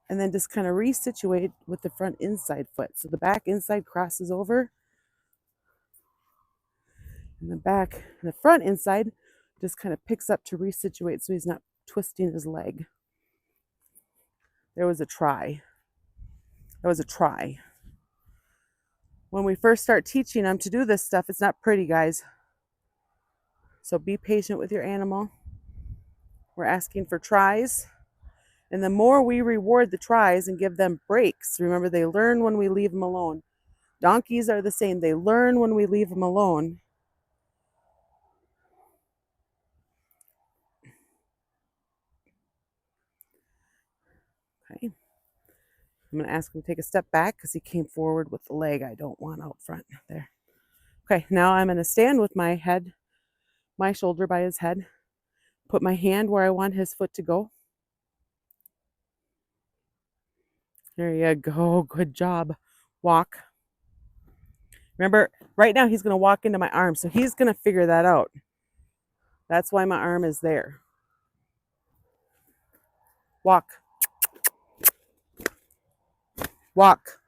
and then just kind of resituate with the front inside foot. So the back inside crosses over and the front inside just kind of picks up to resituate so he's not twisting his leg. There was a try. That was a try. When we first start teaching them to do this stuff, it's not pretty, guys. So be patient with your animal. We're asking for tries. And the more we reward the tries and give them breaks, remember they learn when we leave them alone. Donkeys are the same. They learn when we leave them alone. Okay. I'm going to ask him to take a step back because he came forward with the leg I don't want out front. There. Okay, now I'm going to stand with my head, my shoulder by his head. Put my hand where I want his foot to go. There you go. Good job. Walk. Remember, right now he's going to walk into my arm, so he's going to figure that out. That's why my arm is there. Walk. Walk.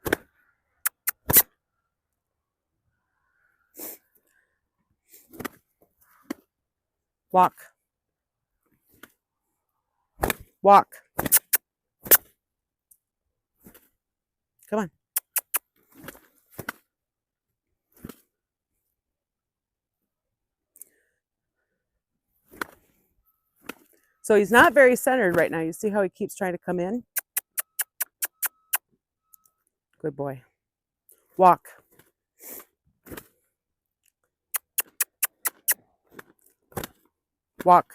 Walk. Walk. Come on. So he's not very centered right now. You see how he keeps trying to come in? Good boy. Walk. Walk.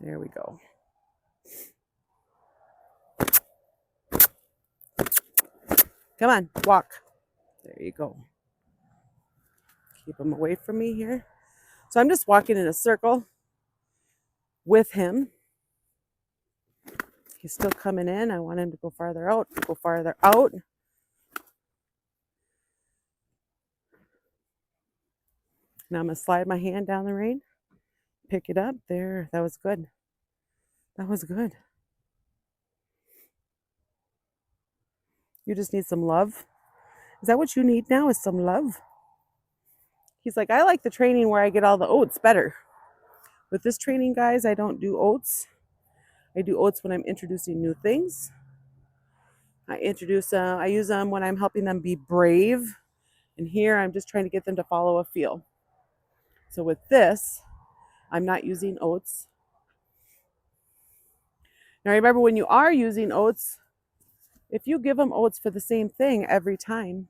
There we go. Come on, walk. There you go. Keep him away from me here. So I'm just walking in a circle with him. He's still coming in. I want him to go farther out, go farther out. Now I'm going to slide my hand down the rein, pick it up. There, that was good. That was good. You just need some love. Is that what you need now, is some love? He's like, I like the training where I get all the oats better. With this training, guys, I don't do oats. I do oats when I'm introducing new things. I use them when I'm helping them be brave. And here I'm just trying to get them to follow a feel. So with this, I'm not using oats. Now remember, when you are using oats, if you give them oats for the same thing every time,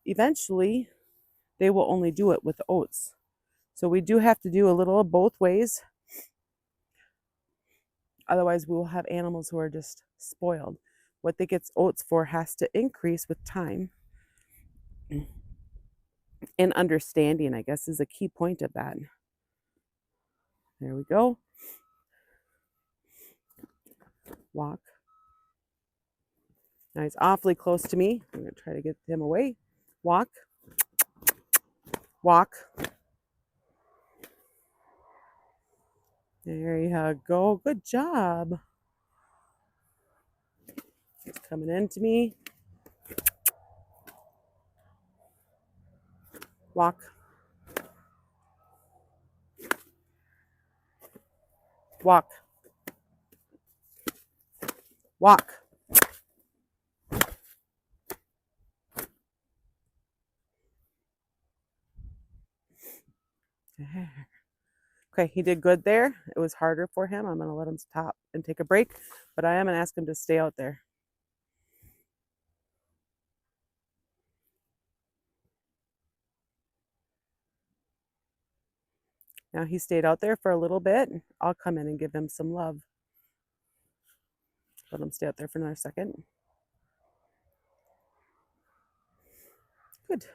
eventually they will only do it with oats. So we do have to do a little of both ways. Otherwise, we will have animals who are just spoiled. What they get oats for has to increase with time. And understanding, I guess, is a key point of that. There we go. Walk. Now he's awfully close to me. I'm going to try to get him away. Walk. Walk. There you go. Good job. He's coming into me. Walk. Walk. Walk. Okay, he did good there. It was harder for him. I'm going to let him stop and take a break, but I am going to ask him to stay out there. Now he stayed out there for a little bit. I'll come in and give him some love. Let him stay out there for another second. Good.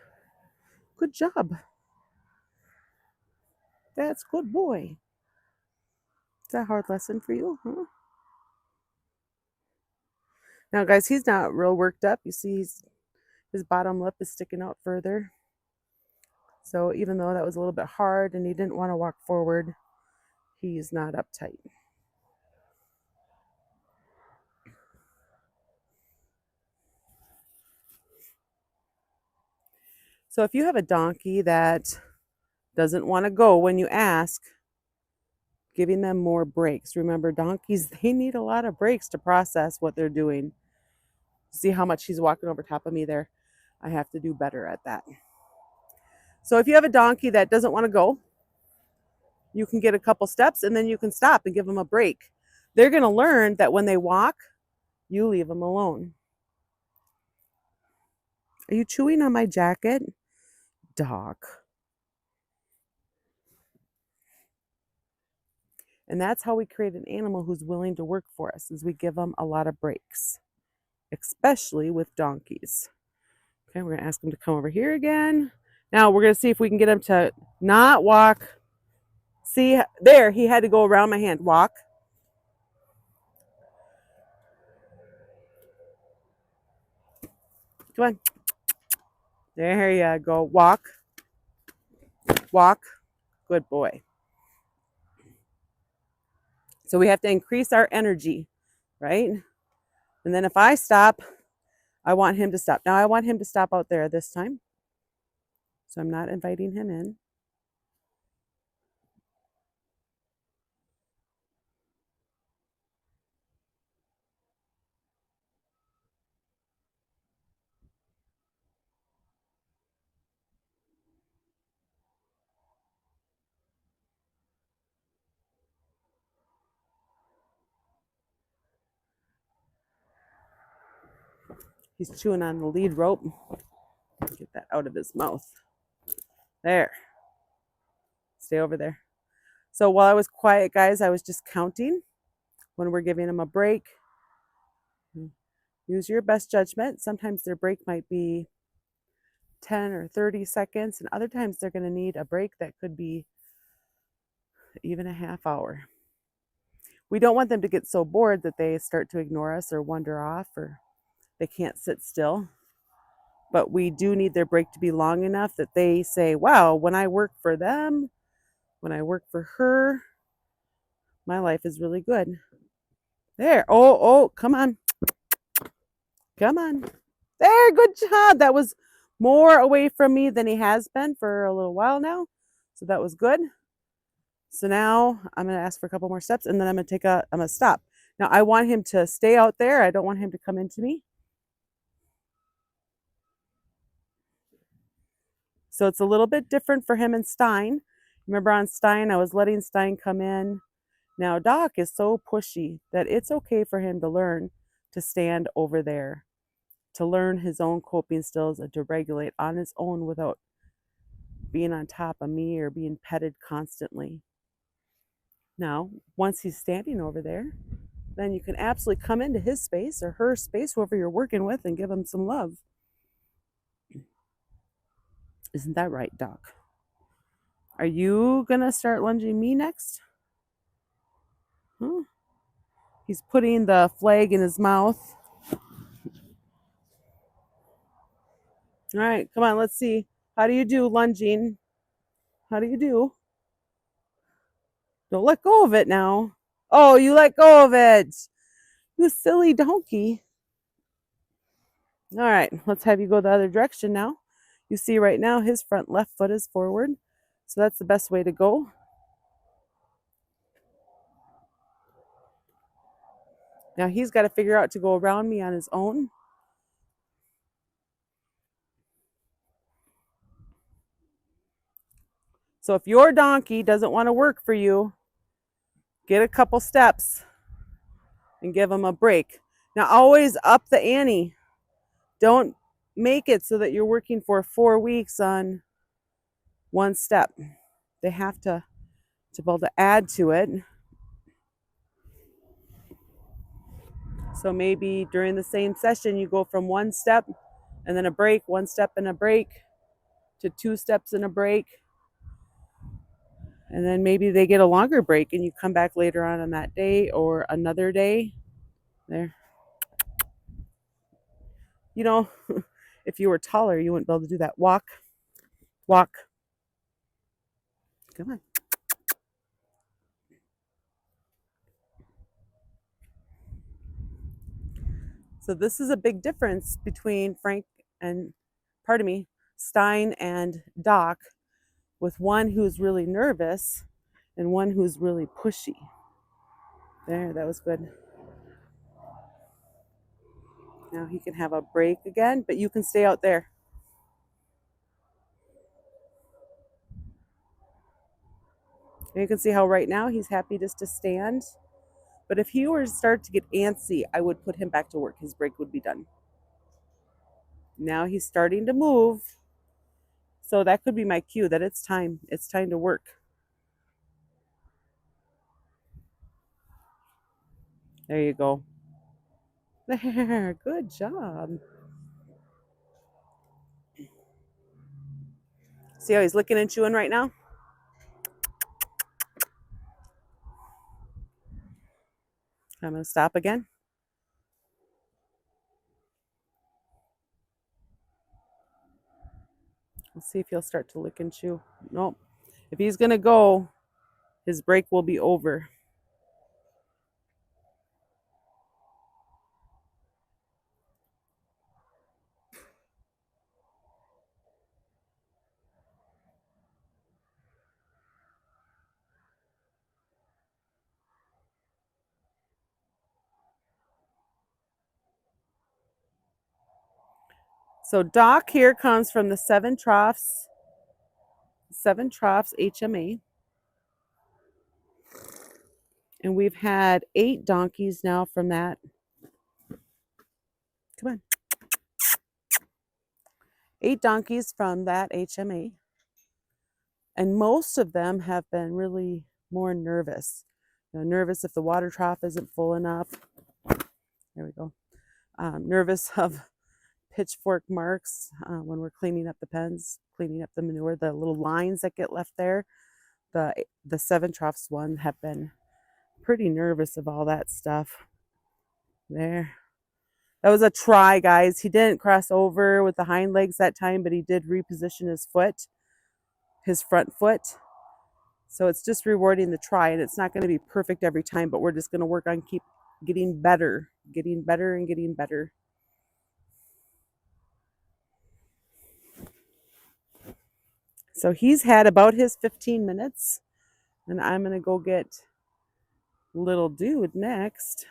Good job. That's good boy. Is that a hard lesson for you, huh? Now, guys, he's not real worked up. You see his bottom lip is sticking out further. So even though that was a little bit hard and he didn't want to walk forward, he's not uptight. So if you have a donkey that doesn't want to go when you ask, giving them more breaks. Remember, donkeys, they need a lot of breaks to process what they're doing. See how much he's walking over top of me there? I have to do better at that. So if you have a donkey that doesn't want to go, you can get a couple steps and then you can stop and give them a break. They're going to learn that when they walk, you leave them alone. Are you chewing on my jacket? Dog. And that's how we create an animal who's willing to work for us, is we give them a lot of breaks, especially with donkeys. Okay, we're going to ask him to come over here again. Now we're going to see if we can get him to not walk. See, there, he had to go around my hand. Walk. Come on. There you go. Walk. Walk. Good boy. So we have to increase our energy, right? And then if I stop, I want him to stop. Now I want him to stop out there this time. So I'm not inviting him in. He's chewing on the lead rope. Get that out of his mouth. There. Stay over there. So while I was quiet, guys, I was just counting when we're giving them a break. Use your best judgment. Sometimes their break might be 10 or 30 seconds, and other times they're going to need a break that could be even a half hour. We don't want them to get so bored that they start to ignore us or wander off or they can't sit still. But we do need their break to be long enough that they say, wow, when I work for them, when I work for her, my life is really good. There. Oh, come on. Come on. There, good job. That was more away from me than he has been for a little while now. So that was good. So now I'm going to ask for a couple more steps and then I'm going to stop. Now I want him to stay out there. I don't want him to come into me. So it's a little bit different for him and Stein. Remember on Stein, I was letting Stein come in. Now Doc is so pushy that it's okay for him to learn to stand over there, to learn his own coping skills and to regulate on his own without being on top of me or being petted constantly. Now, once he's standing over there, then you can absolutely come into his space or her space, whoever you're working with, and give him some love. Isn't that right, Doc? Are you going to start lunging me next? Huh? He's putting the flag in his mouth. All right, come on, let's see. How do you do lunging? How do you do? Don't let go of it now. Oh, you let go of it. You silly donkey. All right, let's have you go the other direction now. You see right now his front left foot is forward. So that's the best way to go. Now he's got to figure out to go around me on his own. So if your donkey doesn't want to work for you, get a couple steps and give him a break. Now always up the ante. Don't make it so that you're working for 4 weeks on one step. They have to be able to add to it. So maybe during the same session, you go from 1 step and then a break, 1 step and a break, to 2 steps and a break. And then maybe they get a longer break and you come back later on that day or another day. There. You know, if you were taller, you wouldn't be able to do that. Walk, walk. Come on. So this is a big difference between Stein and Doc, with one who's really nervous and one who's really pushy. There, that was good. Now he can have a break again, but you can stay out there. And you can see how right now he's happy just to stand. But if he were to start to get antsy, I would put him back to work. His break would be done. Now he's starting to move. So that could be my cue that it's time. It's time to work. There you go. There, good job. See how he's licking and chewing right now? I'm going to stop again. Let's see if he'll start to lick and chew. Nope. If he's going to go, his break will be over. So Doc here comes from the 7 troughs HMA. And we've had 8 donkeys now from that. Come on. 8 donkeys from that HMA. And most of them have been really more nervous. Nervous if the water trough isn't full enough. There we go. Nervous of pitchfork marks when we're cleaning up the pens, cleaning up the manure, the little lines that get left there. The 7 troughs one have been pretty nervous of all that stuff. There. That was a try, guys. He didn't cross over with the hind legs that time, but he did reposition his foot, his front foot. So it's just rewarding the try, and it's not going to be perfect every time, but we're just going to work on keep getting better and getting better. So he's had about his 15 minutes, and I'm going to go get little dude next.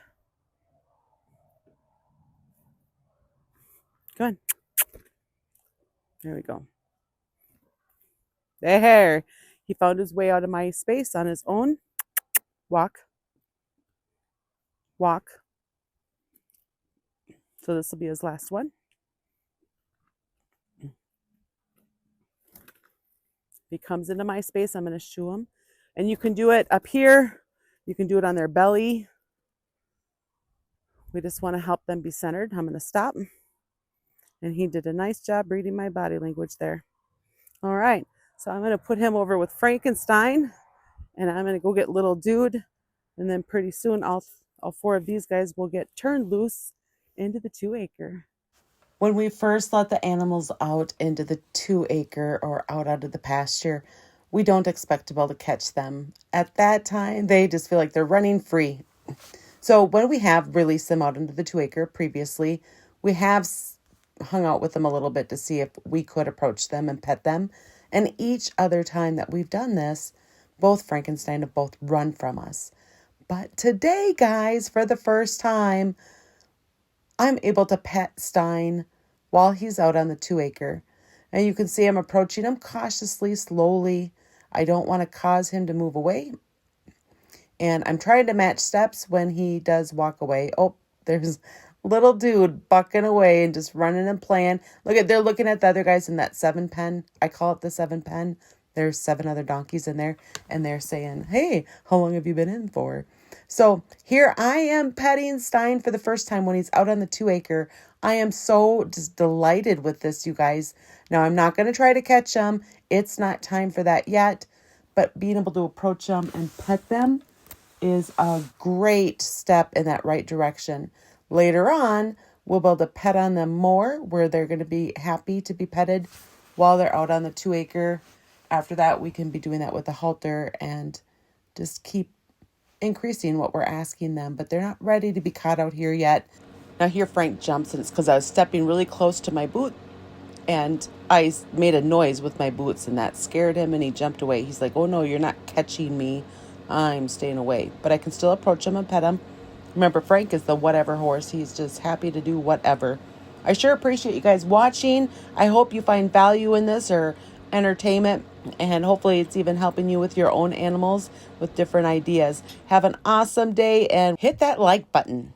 Come on. There we go. There. He found his way out of my space on his own. Walk. Walk. So this will be his last one. If he comes into my space, I'm going to shoo him. And you can do it up here. You can do it on their belly. We just want to help them be centered. I'm going to stop. And he did a nice job reading my body language there. All right, so I'm going to put him over with Frankenstein, and I'm going to go get little dude, and then pretty soon all 4 of these guys will get turned loose into the 2-acre. When we first let the animals out into the 2-acre or out of the pasture, we don't expect to be able to catch them. At that time, they just feel like they're running free. So when we have released them out into the 2-acre previously, we have hung out with them a little bit to see if we could approach them and pet them. And each other time that we've done this, both Frankenstein have both run from us. But today, guys, for the first time, I'm able to pet Stein while he's out on the 2-acre. And you can see I'm approaching him cautiously, slowly. I don't want to cause him to move away. And I'm trying to match steps when he does walk away. Oh, there's little dude bucking away and just running and playing. They're looking at the other guys in that 7 pen. I call it the 7 pen. There's 7 other donkeys in there, and they're saying, hey, how long have you been in for? So here I am petting Stein for the first time when he's out on the 2-acre. I am so just delighted with this, you guys. Now, I'm not going to try to catch them. It's not time for that yet, but being able to approach them and pet them is a great step in that right direction. Later on, we'll be able to pet on them more, where they're going to be happy to be petted while they're out on the 2-acre. After that, we can be doing that with the halter and just keep increasing what we're asking them. But they're not ready to be caught out here yet. Now here Frank jumps, and it's because I was stepping really close to my boot, and I made a noise with my boots, and that scared him, and he jumped away. He's like, oh no, you're not catching me. I'm staying away. But I can still approach him and pet him. Remember, Frank is the whatever horse. He's just happy to do whatever. I sure appreciate you guys watching. I hope you find value in this or entertainment, and hopefully it's even helping you with your own animals with different ideas. Have an awesome day and hit that like button.